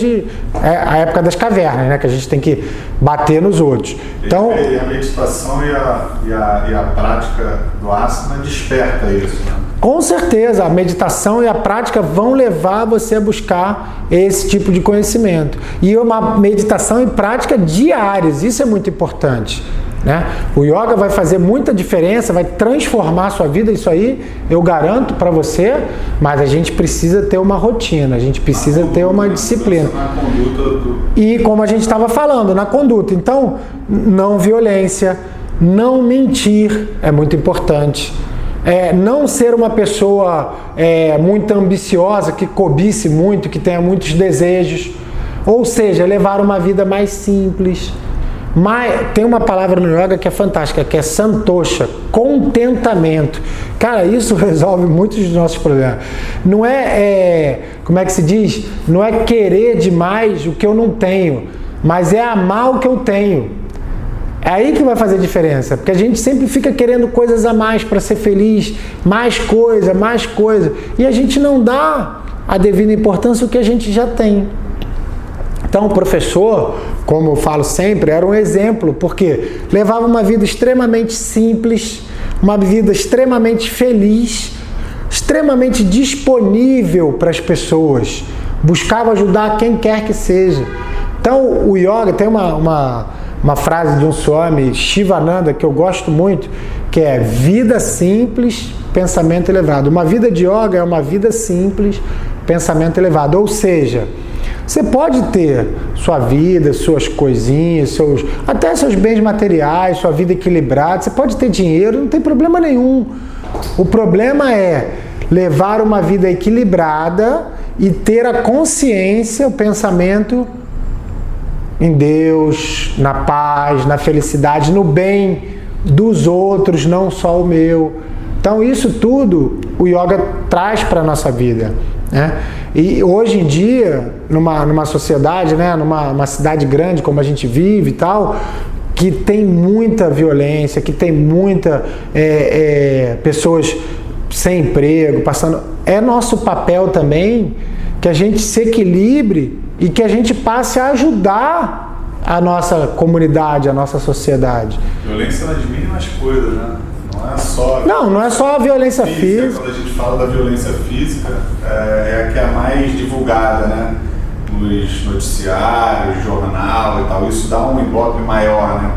a época das cavernas, né? Que a gente tem que bater nos outros. Então, e a meditação e a prática do asana desperta isso, né? Com certeza, a meditação e a prática vão levar você a buscar esse tipo de conhecimento. E uma meditação e prática diárias, isso é muito importante, né? O yoga vai fazer muita diferença, vai transformar a sua vida, isso aí eu garanto para você, mas a gente precisa ter uma rotina, a gente precisa ter uma disciplina. E como a gente estava falando, na conduta. Então, não violência, não mentir, é muito importante. Não ser uma pessoa muito ambiciosa, que cobice muito, que tenha muitos desejos. Ou seja, levar uma vida mais simples. Mas tem uma palavra no yoga que é fantástica, que é santosha, contentamento. Cara, isso resolve muitos dos nossos problemas. Não como é que se diz? Não é querer demais o que eu não tenho, mas é amar o que eu tenho. É aí que vai fazer diferença, porque a gente sempre fica querendo coisas a mais para ser feliz, mais coisa, e a gente não dá a devida importância ao que a gente já tem. Então, o professor, como eu falo sempre, era um exemplo, porque levava uma vida extremamente simples, uma vida extremamente feliz, extremamente disponível para as pessoas, buscava ajudar quem quer que seja. Então, o yoga tem uma frase de um Swami, Shivananda, que eu gosto muito, que é vida simples, pensamento elevado. Uma vida de yoga é uma vida simples, pensamento elevado. Ou seja, você pode ter sua vida, suas coisinhas, até seus bens materiais, sua vida equilibrada, você pode ter dinheiro, não tem problema nenhum. O problema é levar uma vida equilibrada e ter a consciência, o pensamento em Deus, na paz, na felicidade, no bem dos outros, não só o meu. Então isso tudo o yoga traz para a nossa vida, né? E hoje em dia, numa sociedade, né, numa cidade grande como a gente vive e tal, que tem muita violência, que tem muita pessoas sem emprego, passando... É nosso papel também que a gente se equilibre e que a gente passe a ajudar a nossa comunidade, a nossa sociedade. Violência nas mínimas coisas, né? Não é só a violência física. Quando a gente fala da violência física, é a que é a mais divulgada, né? Nos noticiários, jornal e tal. Isso dá um ibope maior, né?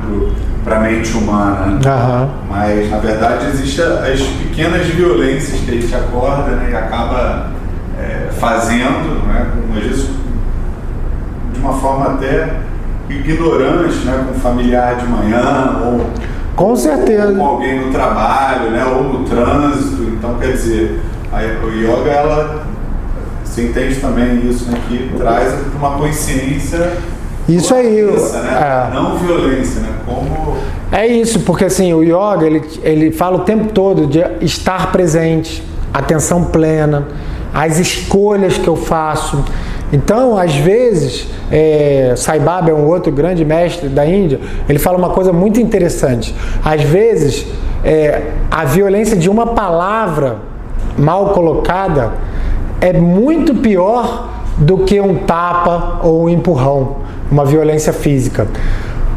Para a mente humana. Uhum. Mas, na verdade, existem as pequenas violências que a gente acorda, né? E acaba fazendo, né? Às vezes de uma forma até ignorante, né? Com um familiar de manhã ou... Com certeza. Ou com alguém no trabalho, né? Ou no trânsito. Então, quer dizer, o yoga, você entende também isso, né? Que traz uma consciência... Isso aí. Né? Não violência, né? Como... É isso, porque assim, o yoga, ele fala o tempo todo de estar presente, atenção plena, as escolhas que eu faço. Então, às vezes, Sai Baba é um outro grande mestre da Índia, ele fala uma coisa muito interessante. Às vezes, a violência de uma palavra mal colocada é muito pior do que um tapa ou um empurrão, uma violência física.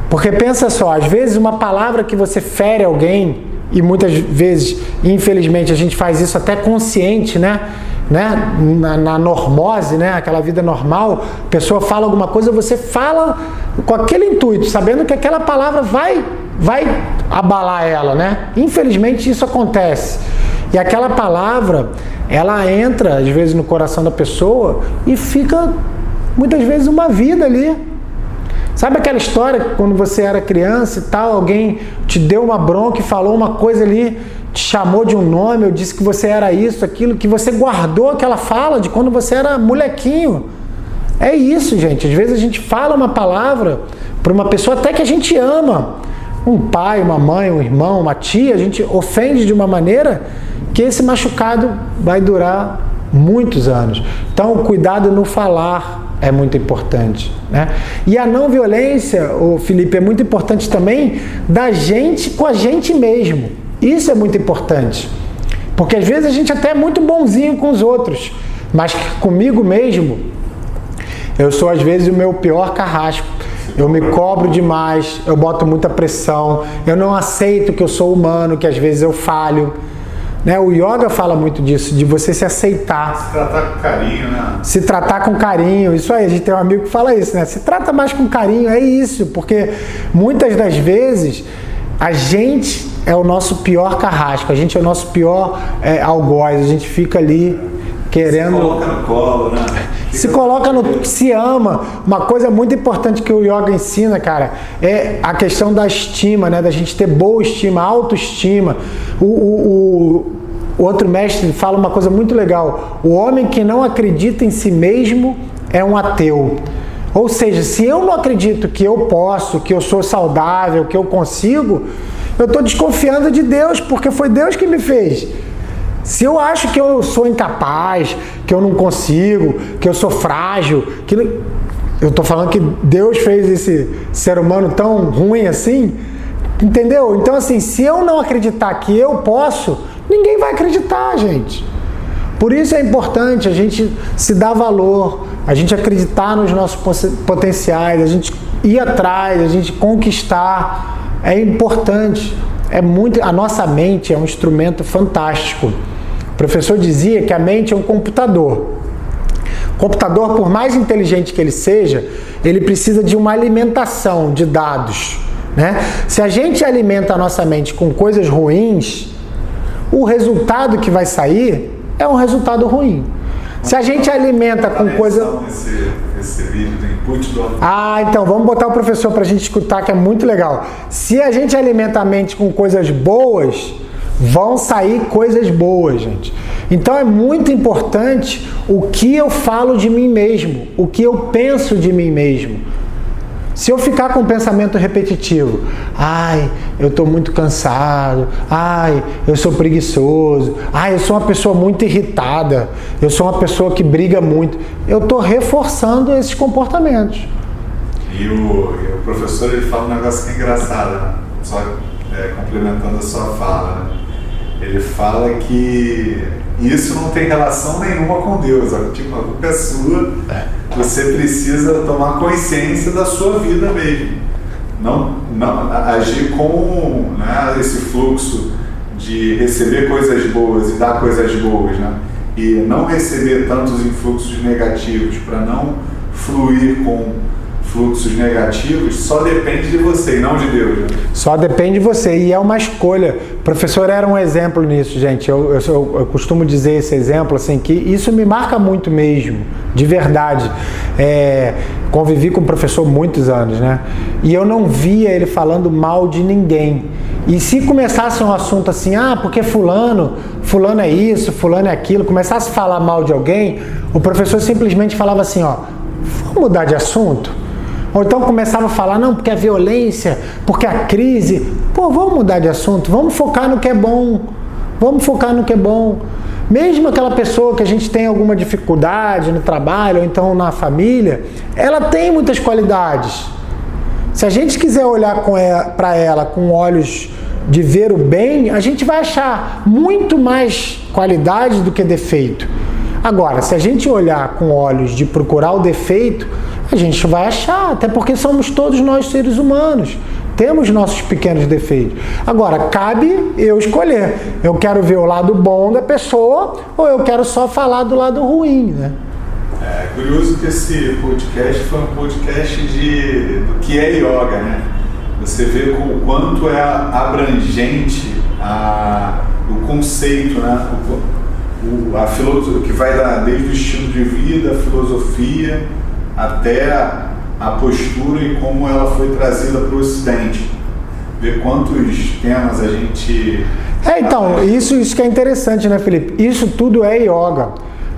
Porque pensa só, às vezes uma palavra que você fere alguém, e muitas vezes, infelizmente, a gente faz isso até consciente, né? Na normose, né? Aquela vida normal, a pessoa fala alguma coisa, você fala com aquele intuito, sabendo que aquela palavra vai abalar ela, né? Infelizmente isso acontece. E aquela palavra, ela entra às vezes no coração da pessoa e fica muitas vezes uma vida ali. Sabe aquela história que quando você era criança e tal, alguém te deu uma bronca e falou uma coisa ali, te chamou de um nome, ou disse que você era isso, aquilo, que você guardou aquela fala de quando você era molequinho. É isso, gente. Às vezes a gente fala uma palavra para uma pessoa até que a gente ama. Um pai, uma mãe, um irmão, uma tia, a gente ofende de uma maneira que esse machucado vai durar muitos anos. Então, o cuidado no falar é muito importante, né? E a não violência, Felipe, é muito importante também da gente com a gente mesmo. Isso é muito importante, porque às vezes a gente até é muito bonzinho com os outros, mas comigo mesmo, eu sou às vezes o meu pior carrasco. Eu me cobro demais, eu boto muita pressão, eu não aceito que eu sou humano, que às vezes eu falho. Né? O yoga fala muito disso, de você se aceitar. Se tratar com carinho, né? Se tratar com carinho, isso aí, a gente tem um amigo que fala isso, né? Se trata mais com carinho, é isso, porque muitas das vezes a gente é o nosso pior carrasco, a gente é o nosso pior algoz, a gente fica ali querendo... Se coloca no colo, né? Se ama. Uma coisa muito importante que o yoga ensina, cara, é a questão da estima, né? Da gente ter boa estima, autoestima. O outro mestre fala uma coisa muito legal. O homem que não acredita em si mesmo é um ateu. Ou seja, se eu não acredito que eu posso, que eu sou saudável, que eu consigo, eu estou desconfiando de Deus, porque foi Deus que me fez. Se eu acho que eu sou incapaz, que eu não consigo, que eu sou frágil, que eu estou falando que Deus fez esse ser humano tão ruim assim, entendeu? Então assim, se eu não acreditar que eu posso, ninguém vai acreditar, gente. Por isso é importante a gente se dar valor, a gente acreditar nos nossos potenciais, a gente ir atrás, a gente conquistar. É importante. A nossa mente é um instrumento fantástico. O professor dizia que a mente é um computador. O computador, por mais inteligente que ele seja, ele precisa de uma alimentação de dados, né? Se a gente alimenta a nossa mente com coisas ruins, o resultado que vai sair é um resultado ruim. Se a gente alimenta com coisa... Esse vídeo do input do... então vamos botar o professor para a gente escutar, que é muito legal. Se a gente alimenta a mente com coisas boas, vão sair coisas boas, gente. Então é muito importante o que eu falo de mim mesmo, o que eu penso de mim mesmo. Se eu ficar com um pensamento repetitivo, eu estou muito cansado, eu sou preguiçoso, eu sou uma pessoa muito irritada, eu sou uma pessoa que briga muito, eu estou reforçando esses comportamentos. E o professor, ele fala um negócio que é engraçado, né? Só complementando a sua fala, né? Ele fala que isso não tem relação nenhuma com Deus, a culpa é sua. Você precisa tomar consciência da sua vida mesmo. Não agir com, né, esse fluxo de receber coisas boas e dar coisas boas, né? E não receber tantos influxos negativos para não fluir com fluxos negativos, só depende de você e não de Deus, né? Só depende de você, e é uma escolha. O professor era um exemplo nisso, gente. Eu costumo dizer esse exemplo, assim, que isso me marca muito mesmo, de verdade. Convivi com o professor muitos anos, né? E eu não via ele falando mal de ninguém. E se começasse um assunto assim, porque fulano é isso, fulano é aquilo, começasse a falar mal de alguém, o professor simplesmente falava assim, vamos mudar de assunto? Ou então começava a falar, não, porque a violência, porque a crise. Vamos mudar de assunto, vamos focar no que é bom. Vamos focar no que é bom. Mesmo aquela pessoa que a gente tem alguma dificuldade no trabalho, ou então na família, ela tem muitas qualidades. Se a gente quiser olhar para ela com olhos de ver o bem, a gente vai achar muito mais qualidade do que defeito. Agora, se a gente olhar com olhos de procurar o defeito, a gente vai achar, até porque somos todos nós seres humanos, temos nossos pequenos defeitos. Agora, cabe eu escolher, eu quero ver o lado bom da pessoa ou eu quero só falar do lado ruim, né? É curioso que esse podcast foi um podcast do que é yoga, né? Você vê o quanto é abrangente o conceito, né? A filosofia, que vai desde o estilo de vida, a filosofia, até a postura e como ela foi trazida para o Ocidente. Ver quantos temas a gente... Então, isso que é interessante, né, Felipe? Isso tudo é yoga.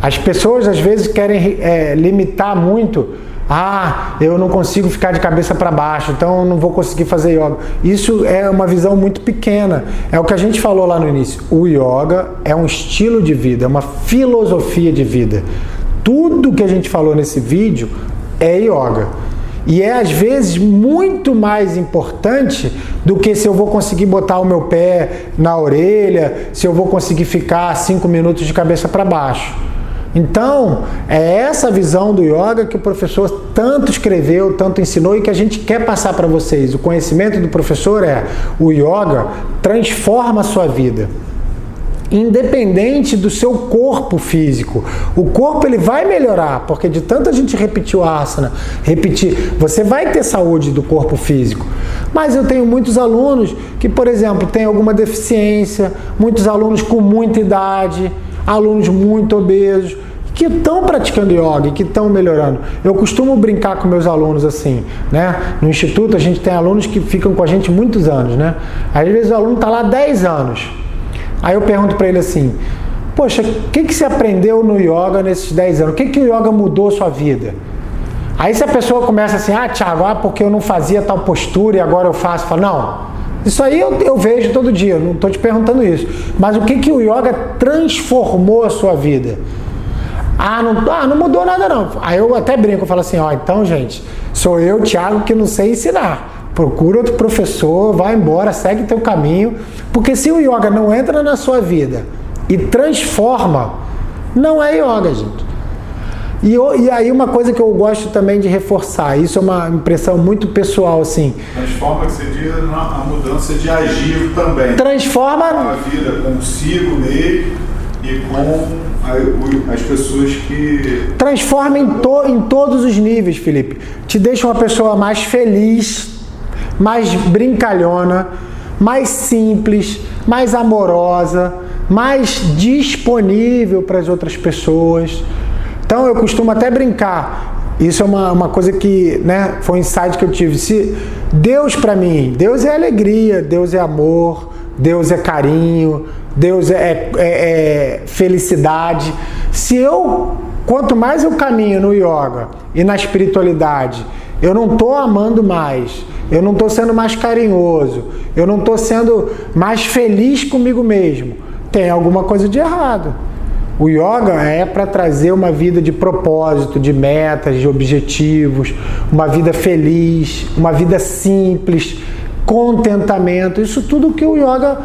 As pessoas, às vezes, querem limitar muito. Eu não consigo ficar de cabeça para baixo, então eu não vou conseguir fazer yoga. Isso é uma visão muito pequena. É o que a gente falou lá no início. O yoga é um estilo de vida, é uma filosofia de vida. Tudo que a gente falou nesse vídeo é yoga. E é, às vezes, muito mais importante do que se eu vou conseguir botar o meu pé na orelha, se eu vou conseguir ficar 5 minutos de cabeça para baixo. Então, é essa visão do yoga que o professor tanto escreveu, tanto ensinou e que a gente quer passar para vocês. O conhecimento do professor o yoga transforma a sua vida. Independente do seu corpo físico. O corpo ele vai melhorar, porque de tanto a gente repetir o asana, você vai ter saúde do corpo físico. Mas eu tenho muitos alunos que, por exemplo, têm alguma deficiência, muitos alunos com muita idade, alunos muito obesos, que estão praticando yoga e que estão melhorando. Eu costumo brincar com meus alunos assim, né? No instituto a gente tem alunos que ficam com a gente muitos anos, né? Às vezes o aluno está lá 10 anos. Aí eu pergunto para ele assim, poxa, o que você aprendeu no yoga nesses 10 anos? O que o yoga mudou a sua vida? Aí se a pessoa começa assim, Thiago, porque eu não fazia tal postura e agora eu faço, fala, não, isso aí eu vejo todo dia, não estou te perguntando isso. Mas o que o yoga transformou a sua vida? Não mudou nada não. Aí eu até brinco, eu falo assim, então gente, sou eu, Thiago, que não sei ensinar. Procura outro professor, vai embora, segue teu caminho. Porque se o yoga não entra na sua vida e transforma, não é yoga, gente. E aí uma coisa que eu gosto também de reforçar, isso é uma impressão muito pessoal, assim. Transforma, que você diz, a mudança de agir também. Transforma a vida consigo nele e com as pessoas que... Transforma em todos os níveis, Felipe. Te deixa uma pessoa mais feliz, mais brincalhona, mais simples, mais amorosa, mais disponível para as outras pessoas. Então eu costumo até brincar, isso é uma coisa que, né, foi um insight que eu tive. Se Deus para mim, Deus é alegria, Deus é amor, Deus é carinho, Deus é felicidade. Quanto mais eu caminho no yoga e na espiritualidade, eu não estou amando mais, eu não estou sendo mais carinhoso, eu não estou sendo mais feliz comigo mesmo, tem alguma coisa de errado. O yoga é para trazer uma vida de propósito, de metas, de objetivos, uma vida feliz, uma vida simples, contentamento, isso tudo que o yoga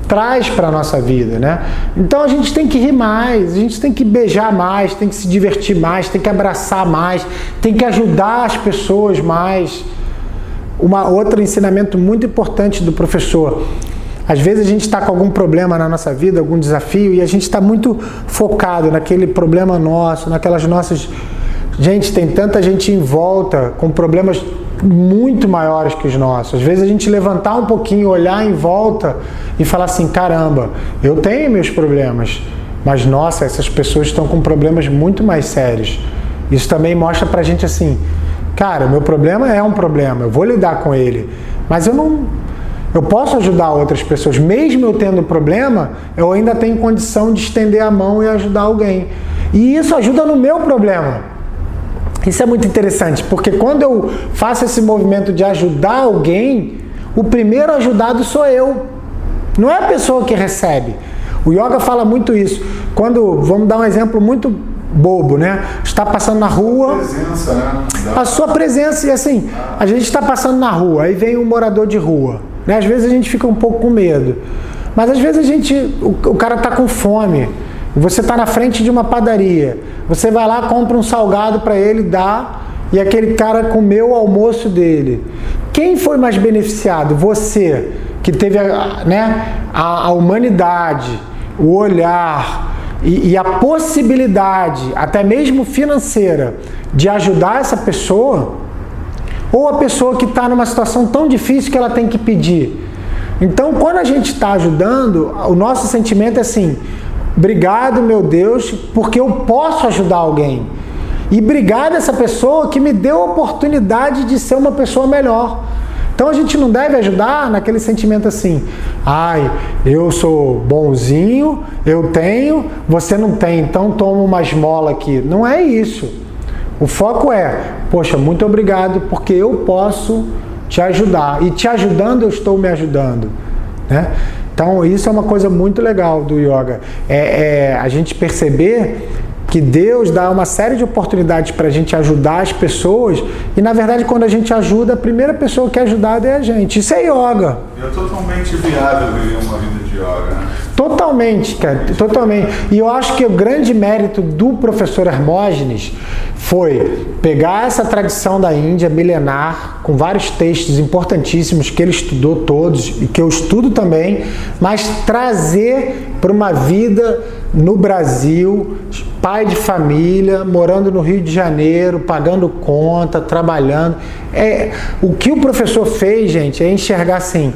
traz para a nossa vida, né? Então a gente tem que rir mais, a gente tem que beijar mais, tem que se divertir mais, tem que abraçar mais, tem que ajudar as pessoas mais. Outro ensinamento muito importante do professor: às vezes a gente está com algum problema na nossa vida, algum desafio, e a gente está muito focado naquele problema nosso, naquelas nossas... Gente, tem tanta gente em volta com problemas muito maiores que os nossos. Às vezes a gente levantar um pouquinho, olhar em volta e falar assim, caramba, eu tenho meus problemas, mas nossa, essas pessoas estão com problemas muito mais sérios. Isso também mostra pra gente assim, cara, meu problema é um problema, eu vou lidar com ele, mas eu posso ajudar outras pessoas. Mesmo eu tendo problema, eu ainda tenho condição de estender a mão e ajudar alguém. E isso ajuda no meu problema. Isso é muito interessante, porque quando eu faço esse movimento de ajudar alguém, o primeiro ajudado sou eu. Não é a pessoa que recebe. O yoga fala muito isso. Vamos dar um exemplo muito bobo, né? Está passando na rua, presença, né? A sua presença, e assim, a gente está passando na rua, aí vem um morador de rua, né? Às vezes a gente fica um pouco com medo, mas às vezes o cara está com fome, você está na frente de uma padaria, você vai lá, compra um salgado para ele, dá, e aquele cara comeu o almoço dele. Quem foi mais beneficiado? Você, que teve a humanidade, o olhar e a possibilidade, até mesmo financeira, de ajudar essa pessoa, ou a pessoa que está numa situação tão difícil que ela tem que pedir. Então, quando a gente está ajudando, o nosso sentimento é assim, obrigado, meu Deus, porque eu posso ajudar alguém. E obrigado a essa pessoa que me deu a oportunidade de ser uma pessoa melhor. Então a gente não deve ajudar naquele sentimento assim, eu sou bonzinho, eu tenho, você não tem, então toma uma esmola aqui. Não é isso. O foco é, poxa, muito obrigado porque eu posso te ajudar. E te ajudando, eu estou me ajudando, né? Então isso é uma coisa muito legal do yoga. A gente perceber que Deus dá uma série de oportunidades para a gente ajudar as pessoas, e na verdade quando a gente ajuda, a primeira pessoa que é ajudada é a gente. Isso é yoga. É totalmente viável viver uma vida de yoga, né? Totalmente, cara, totalmente. E eu acho que o grande mérito do professor Hermógenes foi pegar essa tradição da Índia milenar, com vários textos importantíssimos que ele estudou todos e que eu estudo também, mas trazer para uma vida no Brasil, pai de família, morando no Rio de Janeiro, pagando conta, trabalhando. O que o professor fez, gente, é enxergar assim,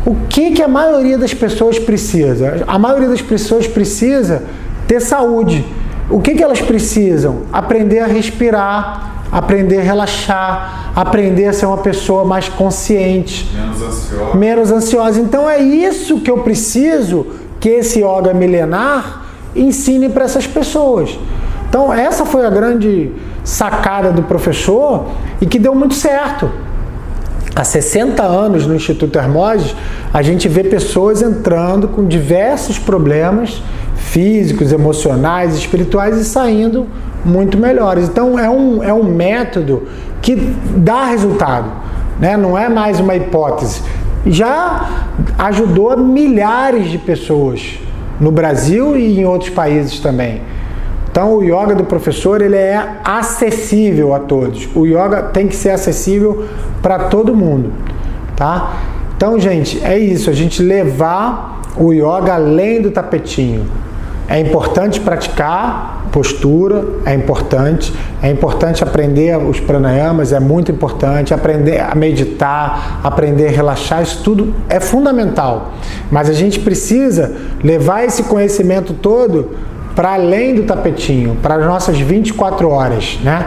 o que a maioria das pessoas precisa? A maioria das pessoas precisa ter saúde. O que elas precisam? Aprender a respirar, aprender a relaxar, aprender a ser uma pessoa mais consciente, menos ansiosa. Então é isso que eu preciso que esse yoga milenar ensine para essas pessoas. Então essa foi a grande sacada do professor e que deu muito certo. Há 60 anos no Instituto Hermoses, a gente vê pessoas entrando com diversos problemas físicos, emocionais, espirituais e saindo muito melhores. Então é um método que dá resultado, né? Não é mais uma hipótese. Já ajudou milhares de pessoas no Brasil e em outros países também. Então o yoga do professor, ele é acessível a todos. O yoga tem que ser acessível para todo mundo, tá? Então, gente, é isso, a gente levar o yoga além do tapetinho. É importante praticar postura, é importante aprender os pranayamas, é muito importante, aprender a meditar, aprender a relaxar, isso tudo é fundamental. Mas a gente precisa levar esse conhecimento todo para além do tapetinho, para as nossas 24 horas, né?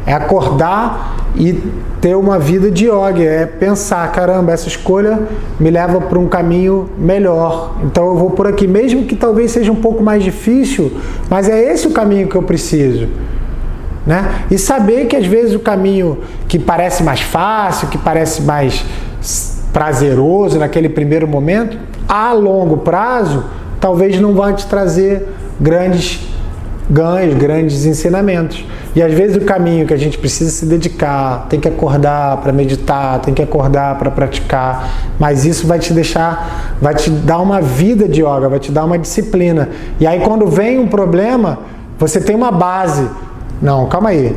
É acordar e ter uma vida de yoga, é pensar, caramba, essa escolha me leva para um caminho melhor, então eu vou por aqui, mesmo que talvez seja um pouco mais difícil, mas é esse o caminho que eu preciso, né? E saber que às vezes o caminho que parece mais fácil, que parece mais prazeroso naquele primeiro momento, a longo prazo, talvez não vai te trazer grandes ganhos, grandes ensinamentos. E às vezes o caminho que a gente precisa se dedicar, tem que acordar para meditar, tem que acordar para praticar, mas isso vai te dar uma vida de yoga, vai te dar uma disciplina. E aí quando vem um problema, você tem uma base. Não, calma aí,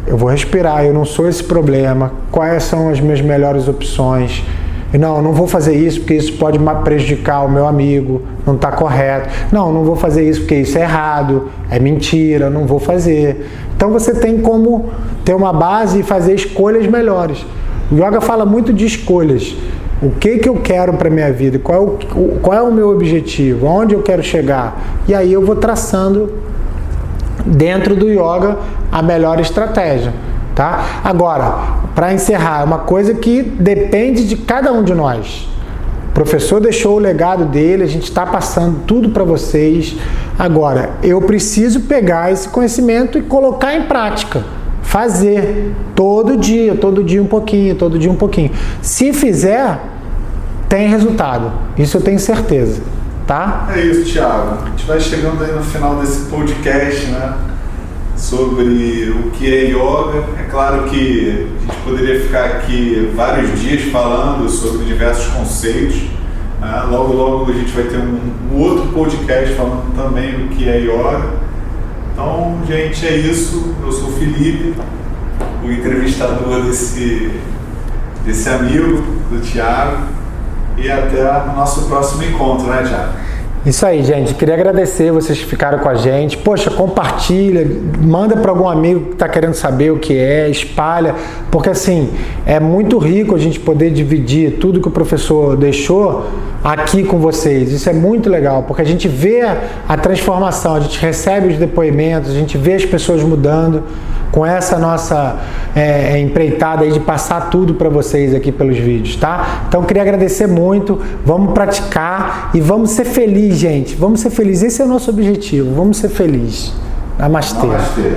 eu vou respirar, eu não sou esse problema, quais são as minhas melhores opções? Não vou fazer isso porque isso pode prejudicar o meu amigo, não está correto. Não vou fazer isso porque isso é errado, é mentira, não vou fazer. Então você tem como ter uma base e fazer escolhas melhores. O yoga fala muito de escolhas. O que eu quero para a minha vida? Qual é o meu objetivo? Aonde eu quero chegar? E aí eu vou traçando dentro do yoga a melhor estratégia. Tá? Agora, para encerrar, uma coisa que depende de cada um de nós. O professor deixou o legado dele, a gente está passando tudo para vocês. Agora, eu preciso pegar esse conhecimento e colocar em prática. Fazer todo dia um pouquinho, todo dia um pouquinho. Se fizer, tem resultado. Isso eu tenho certeza. Tá? É isso, Thiago. A gente vai chegando aí no final desse podcast, né? Sobre o que é yoga. É claro que a gente poderia ficar aqui vários dias falando sobre diversos conceitos, né? Logo a gente vai ter um outro podcast falando também do que é yoga. Então, gente, é isso. Eu sou o Felipe, o entrevistador desse amigo, do Thiago, e até o nosso próximo encontro, né, Thiago? Isso aí, gente. Queria agradecer vocês que ficaram com a gente. Poxa, compartilha, manda para algum amigo que está querendo saber o que é, espalha, porque assim, é muito rico a gente poder dividir tudo que o professor deixou aqui com vocês. Isso é muito legal, porque a gente vê a transformação, a gente recebe os depoimentos, a gente vê as pessoas mudando com essa nossa empreitada aí de passar tudo para vocês aqui pelos vídeos, tá? Então, queria agradecer muito, vamos praticar e vamos ser felizes, gente. Vamos ser felizes, esse é o nosso objetivo, vamos ser felizes. Namastê. Namastê.